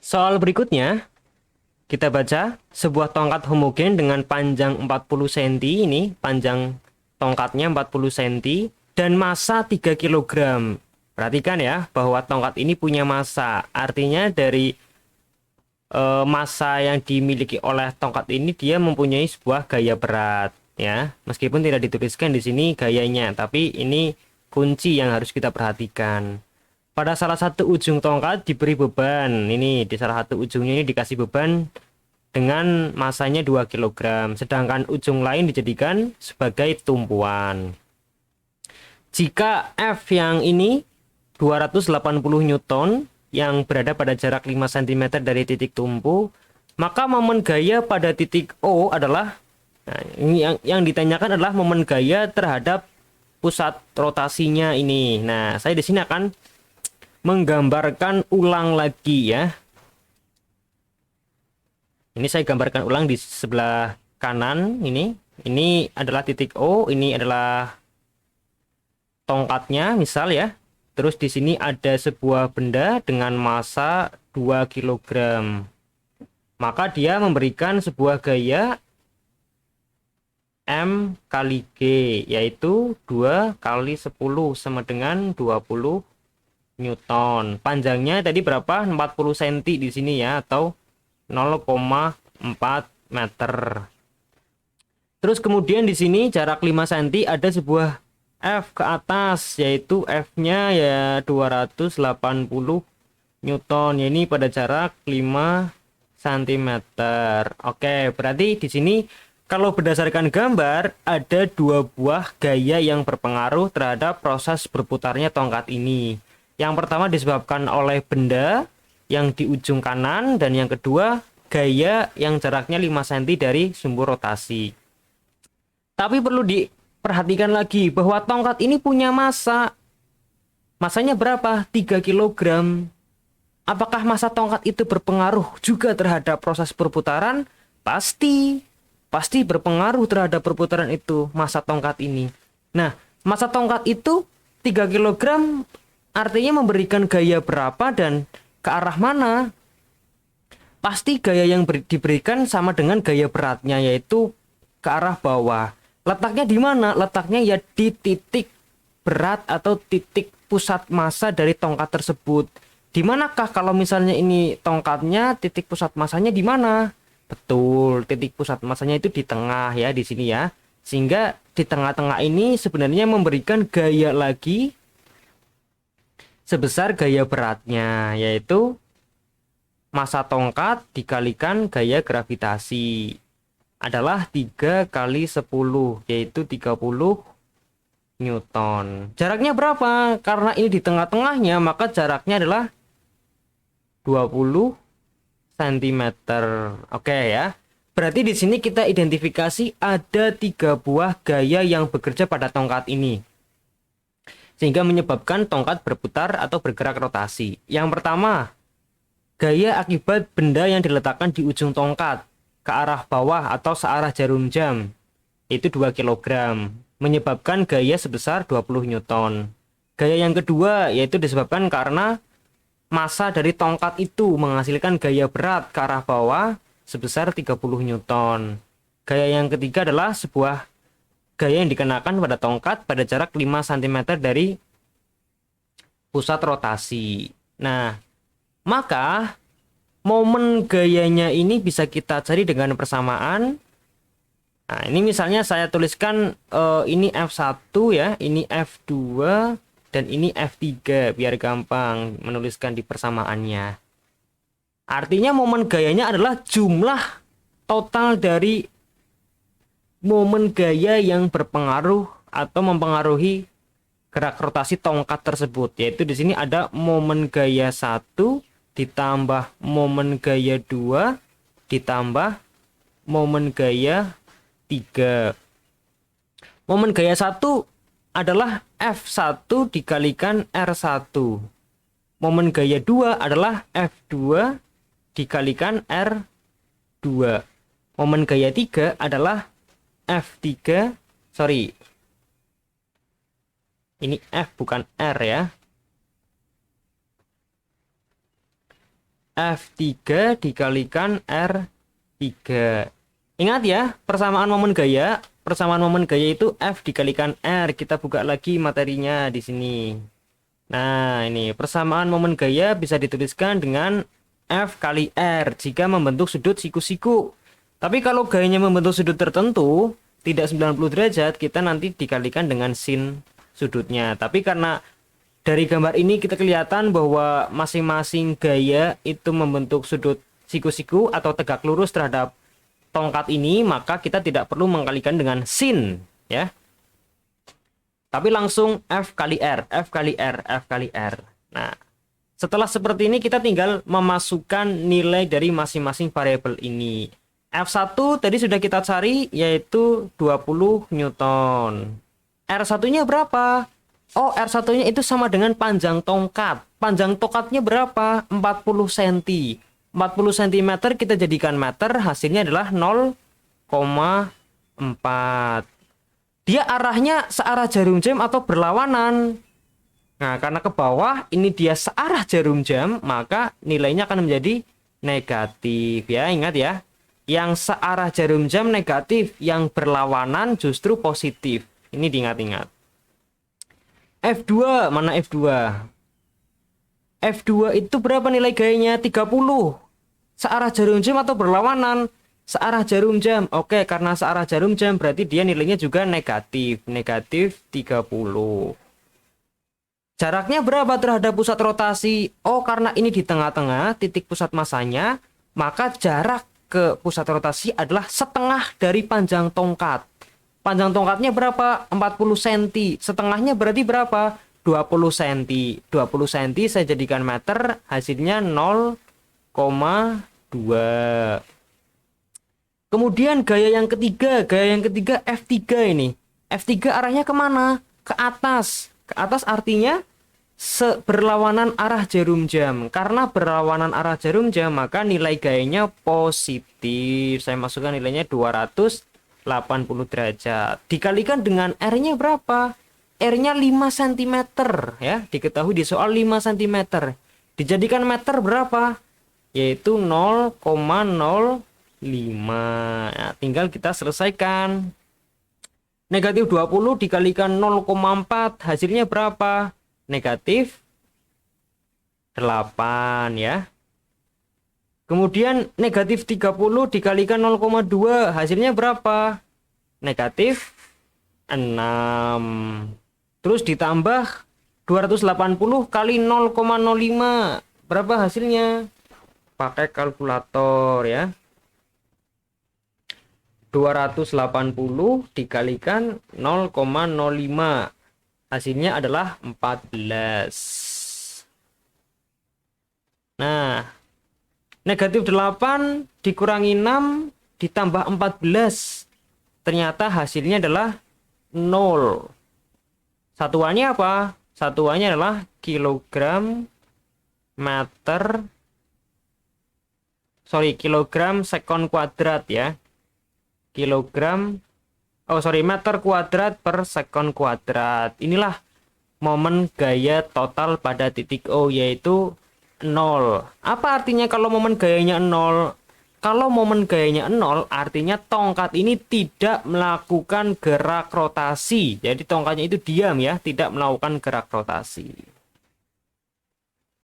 Soal berikutnya, kita baca sebuah tongkat homogen dengan panjang 40 cm, ini panjang tongkatnya 40 cm dan massa 3 kg. Perhatikan ya, bahwa tongkat ini punya massa. Artinya dari massa yang dimiliki oleh tongkat ini dia mempunyai sebuah gaya berat ya. Meskipun tidak dituliskan di sini gayanya, tapi ini kunci yang harus kita perhatikan. Pada salah satu ujung tongkat diberi beban. Ini di salah satu ujungnya ini dikasih beban dengan masanya 2 kg, sedangkan ujung lain dijadikan sebagai tumpuan. Jika F yang ini 280 Newton yang berada pada jarak 5 cm dari titik tumpu, maka momen gaya pada titik O adalah, nah, ini yang ditanyakan adalah momen gaya terhadap pusat rotasinya ini. Nah, saya di sini akan menggambarkan ulang lagi ya. Ini saya gambarkan ulang di sebelah kanan ini. Ini adalah titik O, ini adalah tongkatnya misal ya. Terus di sini ada sebuah benda dengan massa 2 kg. Maka dia memberikan sebuah gaya M kali G, yaitu 2 kali 10 sama dengan 20 Newton. Panjangnya tadi berapa? 40 cm di sini ya, atau 0,4 meter. Terus kemudian di sini jarak 5 cm ada sebuah F ke atas, yaitu F-nya ya 280 Newton. Ya, ini pada jarak 5 cm. Oke, berarti di sini kalau berdasarkan gambar ada dua buah gaya yang berpengaruh terhadap proses berputarnya tongkat ini. Yang pertama disebabkan oleh benda yang di ujung kanan, dan yang kedua gaya yang jaraknya 5 cm dari sumber rotasi. Tapi perlu diperhatikan lagi bahwa tongkat ini punya massa. Massanya berapa? 3 kg. Apakah massa tongkat itu berpengaruh juga terhadap proses perputaran? Pasti. Pasti berpengaruh terhadap perputaran itu, massa tongkat ini. Nah, massa tongkat itu 3 kg artinya memberikan gaya berapa dan ke arah mana? Pasti gaya yang diberikan sama dengan gaya beratnya, yaitu ke arah bawah. Letaknya di mana? Letaknya ya di titik berat atau titik pusat massa dari tongkat tersebut. Di manakah kalau misalnya ini tongkatnya, titik pusat massanya di mana? Betul, titik pusat massanya itu di tengah ya, di sini ya. Sehingga di tengah-tengah ini sebenarnya memberikan gaya lagi sebesar gaya beratnya, yaitu massa tongkat dikalikan gaya gravitasi adalah 3 kali 10, yaitu 30 Newton. Jaraknya berapa? Karena ini di tengah-tengahnya, maka jaraknya adalah 20 cm. Oke ya. Berarti di sini kita identifikasi ada 3 buah gaya yang bekerja pada tongkat ini, sehingga menyebabkan tongkat berputar atau bergerak rotasi. Yang pertama, gaya akibat benda yang diletakkan di ujung tongkat ke arah bawah atau searah jarum jam, itu 2 kg, menyebabkan gaya sebesar 20 Newton. Gaya yang kedua yaitu disebabkan karena massa dari tongkat itu menghasilkan gaya berat ke arah bawah sebesar 30 Newton. Gaya yang ketiga adalah sebuah gaya yang dikenakan pada tongkat pada jarak 5 cm dari pusat rotasi. Nah, maka momen gayanya ini bisa kita cari dengan persamaan. Nah, ini misalnya saya tuliskan ini F1 ya, ini F2, dan ini F3 biar gampang menuliskan di persamaannya. Artinya momen gayanya adalah jumlah total dari momen gaya yang berpengaruh atau mempengaruhi gerak rotasi tongkat tersebut, yaitu di sini ada momen gaya 1 ditambah momen gaya 2 ditambah momen gaya 3. Momen gaya 1 adalah F1 dikalikan R1. Momen gaya 2 adalah F2 dikalikan R2. Momen gaya 3 adalah F3, sorry, ini F bukan R ya. F3 dikalikan R3. Ingat ya, persamaan momen gaya. Persamaan momen gaya itu F dikalikan R. Kita buka lagi materinya di sini. Nah, ini persamaan momen gaya bisa dituliskan dengan F kali R jika membentuk sudut siku-siku. Tapi kalau gayanya membentuk sudut tertentu, tidak 90 derajat, kita nanti dikalikan dengan sin sudutnya. Tapi karena dari gambar ini kita kelihatan bahwa masing-masing gaya itu membentuk sudut siku-siku atau tegak lurus terhadap tongkat ini, maka kita tidak perlu mengkalikan dengan sin, ya. Tapi langsung F kali R, F kali R, F kali R. Nah, setelah seperti ini kita tinggal memasukkan nilai dari masing-masing variabel ini. F1 tadi sudah kita cari, yaitu 20 Newton. R1-nya berapa? Oh, R1-nya itu sama dengan panjang tongkat. Panjang tongkatnya berapa? 40 cm. 40 cm kita jadikan meter, hasilnya adalah 0,4. Dia arahnya searah jarum jam atau berlawanan. Nah, karena ke bawah ini dia searah jarum jam, maka nilainya akan menjadi negatif. Ya, ingat ya. Yang searah jarum jam negatif, yang berlawanan justru positif. Ini diingat-ingat. F2, mana F2? F2 itu berapa nilai gayanya? 30. Searah jarum jam atau berlawanan? Searah jarum jam. Oke, karena searah jarum jam berarti dia nilainya juga negatif. Negatif 30. Jaraknya berapa terhadap pusat rotasi? Oh, karena ini di tengah-tengah titik pusat masanya, maka jarak ke pusat rotasi adalah setengah dari panjang tongkat. Panjang tongkatnya berapa? 40 cm. Setengahnya berarti berapa? 20 cm. 20 cm saya jadikan meter, hasilnya 0,2. Kemudian gaya yang ketiga F3 ini. F3 arahnya kemana? Ke atas. Ke atas artinya berlawanan arah jarum jam. Karena berlawanan arah jarum jam, maka nilai gayanya positif. Saya masukkan nilainya 280 derajat. Dikalikan dengan R-nya berapa? R-nya 5 cm ya. Diketahui di soal 5 cm. Dijadikan meter berapa? Yaitu 0,05. Nah, tinggal kita selesaikan. Negatif 20 dikalikan 0,4, hasilnya berapa? Negatif 8 ya. Kemudian negatif 30 dikalikan 0,2, hasilnya berapa? Negatif 6. Terus ditambah 280 kali 0,05. Berapa hasilnya? Pakai kalkulator ya. 280 dikalikan 0,05. Hasilnya adalah 14. Nah, negatif 8 dikurangi 6 ditambah 14. Ternyata hasilnya adalah 0. Satuannya apa? Satuannya adalah kilogram sekon kuadrat ya. Meter kuadrat per sekon kuadrat. Inilah momen gaya total pada titik O, yaitu 0. Apa artinya kalau momen gayanya 0? Kalau momen gayanya 0 artinya tongkat ini tidak melakukan gerak rotasi. Jadi tongkatnya itu diam ya, tidak melakukan gerak rotasi.